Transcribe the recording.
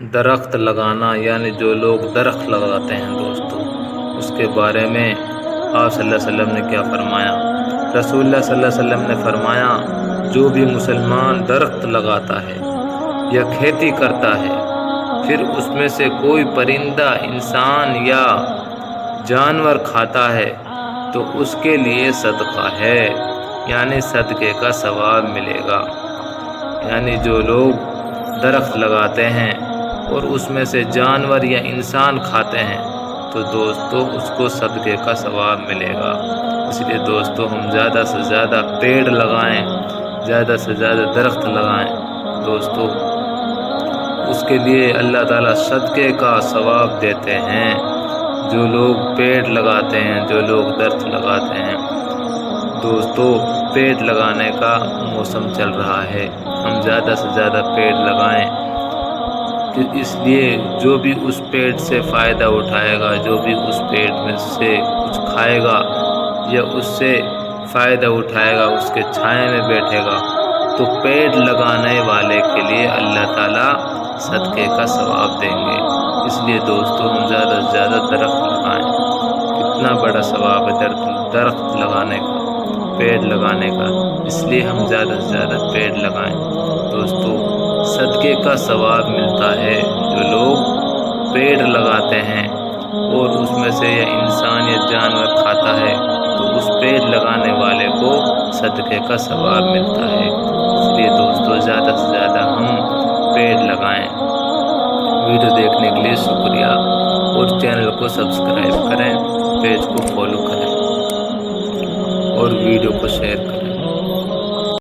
درخت لگانا یعنی جو لوگ درخت لگاتے ہیں دوستو، اس کے بارے میں آپ صلی اللہ علیہ وسلم نے کیا فرمایا؟ رسول اللہ صلی اللہ علیہ وسلم نے فرمایا، جو بھی مسلمان درخت لگاتا ہے یا کھیتی کرتا ہے، پھر اس میں سے کوئی پرندہ، انسان یا جانور کھاتا ہے تو اس کے لیے صدقہ ہے، یعنی صدقے کا ثواب ملے گا۔ یعنی جو لوگ درخت لگاتے ہیں اور اس میں سے جانور یا انسان کھاتے ہیں تو دوستو اس کو صدقے کا ثواب ملے گا۔ اس لیے دوستو ہم زیادہ سے زیادہ پیڑ لگائیں، زیادہ سے زیادہ درخت لگائیں دوستو، اس کے لیے اللہ تعالیٰ صدقے کا ثواب دیتے ہیں۔ جو لوگ پیڑ لگاتے ہیں، جو لوگ درخت لگاتے ہیں دوستو، پیڑ لگانے کا موسم چل رہا ہے، ہم زیادہ سے زیادہ پیڑ لگائیں، اس لیے جو بھی اس پیڑ سے فائدہ اٹھائے گا، جو بھی اس پیڑ میں سے کچھ کھائے گا یا اس سے فائدہ اٹھائے گا، اس کے چھائے میں بیٹھے گا، تو پیڑ لگانے والے کے لیے اللہ تعالیٰ صدقے کا ثواب دیں گے۔ اس لیے دوستو ہم زیادہ سے زیادہ درخت لگائیں، کتنا بڑا ثواب ہے درخت لگانے کا، پیڑ لگانے کا، اس لیے ہم زیادہ سے زیادہ پیڑ لگائیں دوستو، صدقے کا ثواب ملتا ہے۔ جو لوگ پیڑ لگاتے ہیں اور اس میں سے یا انسان یا جانور کھاتا ہے تو اس پیڑ لگانے والے کو صدقے کا ثواب ملتا ہے۔ اس لیے دوستو زیادہ سے زیادہ ہم پیڑ لگائیں۔ ویڈیو دیکھنے کے لیے شکریہ، اور چینل کو سبسکرائب کریں، پیج کو فالو کریں اور ویڈیو کو شیئر کریں۔